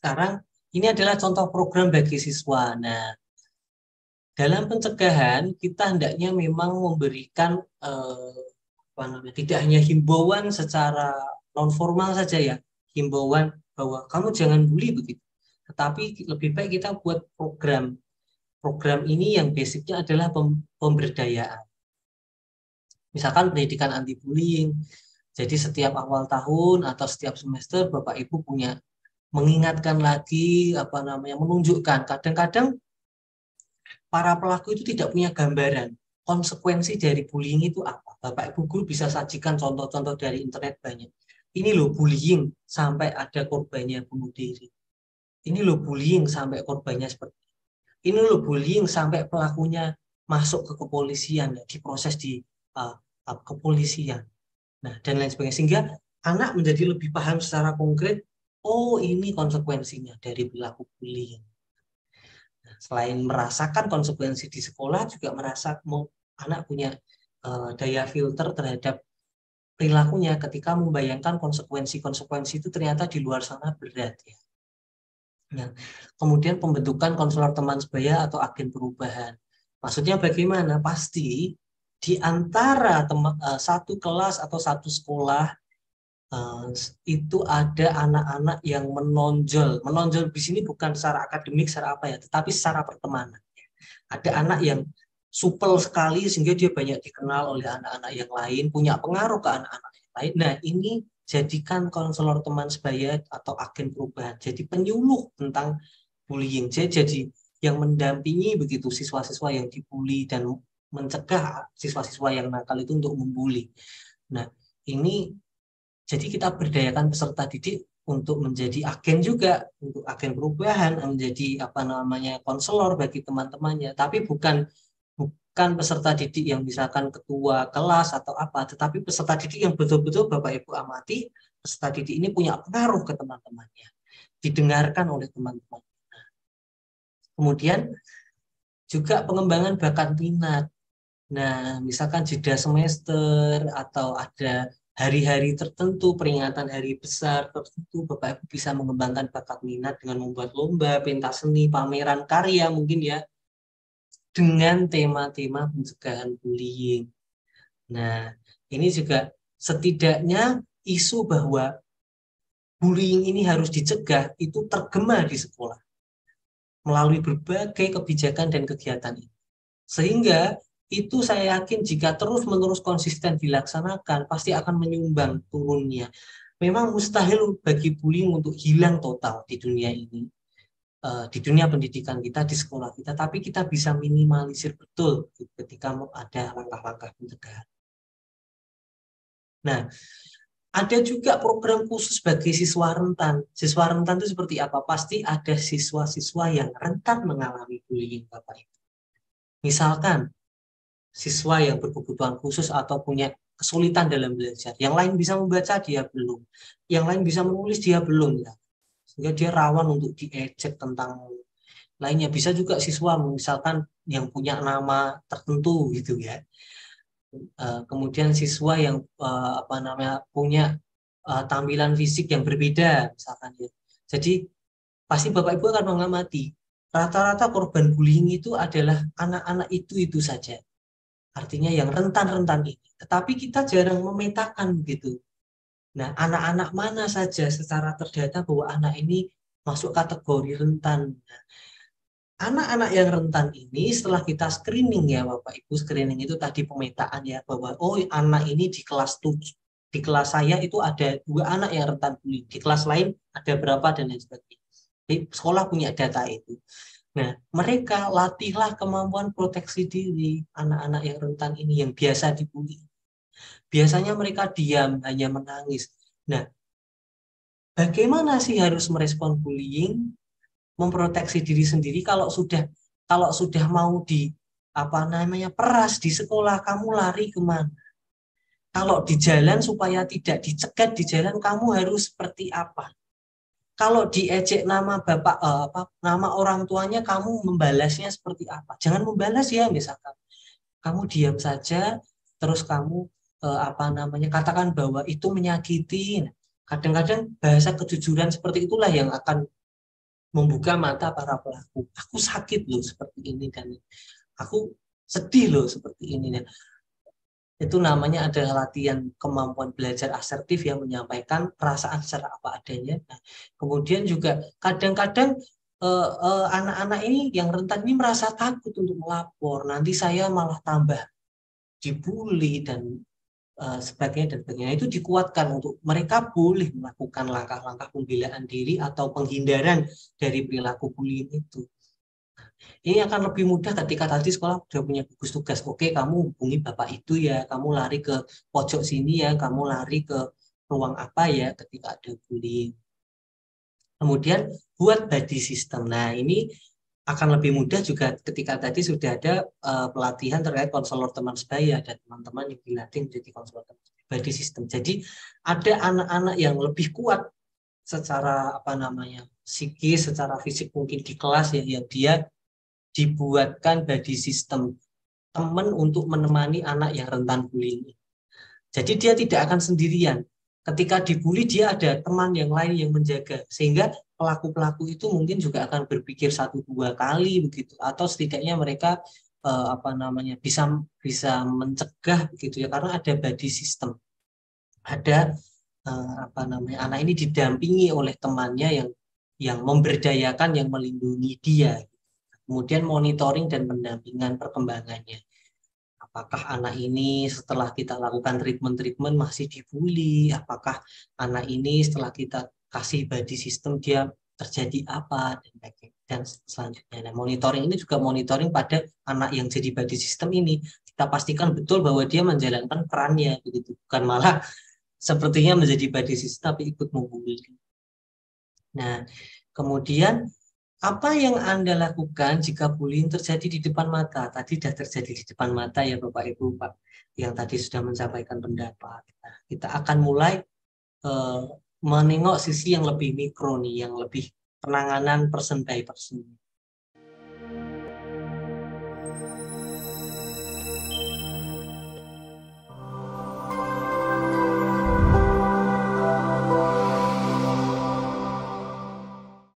sekarang ini adalah contoh program bagi siswa. Nah, dalam pencegahan kita hendaknya memang memberikan apa namanya, tidak hanya himbauan secara non formal saja ya, himbauan bahwa kamu jangan bully begitu. Tetapi lebih baik kita buat program. Program ini yang basicnya adalah pemberdayaan. Misalkan pendidikan anti bullying. Jadi setiap awal tahun atau setiap semester Bapak Ibu punya mengingatkan lagi apa namanya, menunjukkan. Kadang-kadang para pelaku itu tidak punya gambaran konsekuensi dari bullying itu apa. Bapak Ibu guru bisa sajikan contoh-contoh dari internet banyak. Ini loh bullying sampai ada korbannya bunuh diri. Ini loh bullying sampai korbannya seperti ini. Ini loh bullying sampai pelakunya masuk ke kepolisian, ya, diproses di uh, kepolisian. Nah, dan lain sebagainya. Sehingga anak menjadi lebih paham secara konkret, oh ini konsekuensinya dari perilaku bullying. Nah, selain merasakan konsekuensi di sekolah, juga merasa anak punya daya filter terhadap perilakunya ketika membayangkan konsekuensi-konsekuensi itu ternyata di luar sana berat. Ya. Nah, kemudian pembentukan konselor teman sebaya atau agen perubahan. Maksudnya bagaimana? Pasti di antara satu kelas atau satu sekolah eh, itu ada anak-anak yang menonjol. Menonjol di sini bukan secara akademik, secara apa ya, tetapi secara pertemanan. Ada anak yang supel sekali sehingga dia banyak dikenal oleh anak-anak yang lain, punya pengaruh ke anak-anak yang lain. Nah, ini jadikan konselor teman sebaya atau agen perubahan. Jadi penyuluh tentang bullying. Jadi yang mendampingi begitu siswa-siswa yang dibully dan mencegah siswa-siswa yang nakal itu untuk membuli. Nah, ini jadi kita berdayakan peserta didik untuk menjadi agen juga, untuk agen perubahan, menjadi apa namanya konselor bagi teman-temannya. Tapi bukan peserta didik yang misalkan ketua kelas atau apa, tetapi peserta didik yang betul-betul Bapak Ibu amati, peserta didik ini punya pengaruh ke teman-temannya, didengarkan oleh teman-teman. Kemudian juga pengembangan bakat minat. Nah, misalkan jeda semester atau ada hari-hari tertentu, peringatan hari besar tertentu, Bapak Ibu bisa mengembangkan bakat minat dengan membuat lomba, pentas seni, pameran karya mungkin ya, dengan tema-tema pencegahan bullying. Nah, ini juga setidaknya isu bahwa bullying ini harus dicegah itu tergema di sekolah melalui berbagai kebijakan dan kegiatan ini. Sehingga itu saya yakin jika terus-menerus konsisten dilaksanakan, pasti akan menyumbang turunnya. Memang mustahil bagi bullying untuk hilang total di dunia ini, di dunia pendidikan kita, di sekolah kita, tapi kita bisa minimalisir betul ketika ada langkah-langkah pencegahan. Nah, ada juga program khusus bagi siswa rentan. Siswa rentan itu seperti apa? Pasti ada siswa-siswa yang rentan mengalami bullying, Bapak Ibu. Misalkan siswa yang berkebutuhan khusus atau punya kesulitan dalam belajar. Yang lain bisa membaca, dia belum. Yang lain bisa menulis, dia belum. Ya. Sehingga dia rawan untuk diejek tentang lainnya. Bisa juga siswa misalkan yang punya nama tertentu gitu ya. Kemudian siswa yang apa namanya punya tampilan fisik yang berbeda misalkan ya. Jadi pasti Bapak Ibu akan mengamati rata-rata korban bullying itu adalah anak-anak itu saja. Artinya yang rentan-rentan ini. Tetapi kita jarang memetakan gitu. Nah, anak-anak mana saja secara terdata bahwa anak ini masuk kategori rentan. Nah, anak-anak yang rentan ini setelah kita screening ya Bapak Ibu, screening itu tadi pemetaan ya bahwa oh anak ini di kelas 7, di kelas saya itu ada 2 anak yang rentan bullying, di kelas lain ada berapa dan lain sebagainya. Jadi sekolah punya data itu. Nah, mereka latihlah kemampuan proteksi diri anak-anak yang rentan ini yang biasa dibully. Biasanya mereka diam, hanya menangis. Nah, bagaimana sih harus merespon bullying? Memproteksi diri sendiri kalau sudah mau di apa namanya peras di sekolah, kamu lari kemana? Kalau di jalan supaya tidak dicegat di jalan, kamu harus seperti apa? Kalau diejek nama bapak nama orang tuanya, kamu membalasnya seperti apa? Jangan membalas ya, misalkan kamu diam saja, terus kamu apa namanya katakan bahwa itu menyakiti. Kadang-kadang bahasa kejujuran seperti itulah yang akan membuka mata para pelaku. Aku sakit loh seperti ini dan aku sedih loh seperti ini. Nah, itu namanya adalah latihan kemampuan belajar asertif yang menyampaikan perasaan secara apa adanya. Nah, kemudian juga kadang-kadang anak-anak ini yang rentan ini merasa takut untuk melapor. Nanti saya malah tambah dibully dan sebagainya dan sebagainya. Itu dikuatkan untuk mereka boleh melakukan langkah-langkah pembelaan diri atau penghindaran dari perilaku bullying itu. Ini akan lebih mudah ketika tadi sekolah sudah punya gugus tugas. Oke, kamu hubungi bapak itu ya, kamu lari ke pojok sini ya, kamu lari ke ruang apa ya ketika ada bullying. Kemudian buat body system. Nah, ini akan lebih mudah juga ketika tadi sudah ada pelatihan terkait konselor teman sebaya dan teman-teman yang dilatih menjadi konselor body system. Jadi ada anak-anak yang lebih kuat secara apa namanya psikis, secara fisik mungkin di kelas ya, yang dia dibuatkan body system teman untuk menemani anak yang rentan bullying. Jadi dia tidak akan sendirian. Ketika dibully dia ada teman yang lain yang menjaga, sehingga pelaku-pelaku itu mungkin juga akan berpikir 1-2 kali begitu, atau setidaknya mereka apa namanya bisa bisa mencegah begitu ya, karena ada body system, ada apa namanya anak ini didampingi oleh temannya yang memberdayakan, yang melindungi dia. Kemudian monitoring dan pendampingan perkembangannya. Apakah anak ini setelah kita lakukan treatment masih dibully? Apakah anak ini setelah kita kasih body system dia terjadi apa dan selanjutnya. Nah, monitoring ini juga monitoring pada anak yang jadi body system ini. Kita pastikan betul bahwa dia menjalankan perannya begitu, bukan malah sepertinya menjadi body system tapi ikut membuli. Nah, kemudian apa yang Anda lakukan jika bullying terjadi di depan mata? Tadi sudah terjadi di depan mata ya Bapak Ibu Pak, yang tadi sudah menyampaikan pendapat. Nah, kita akan mulai menengok sisi yang lebih mikro nih, yang lebih penanganan person by person.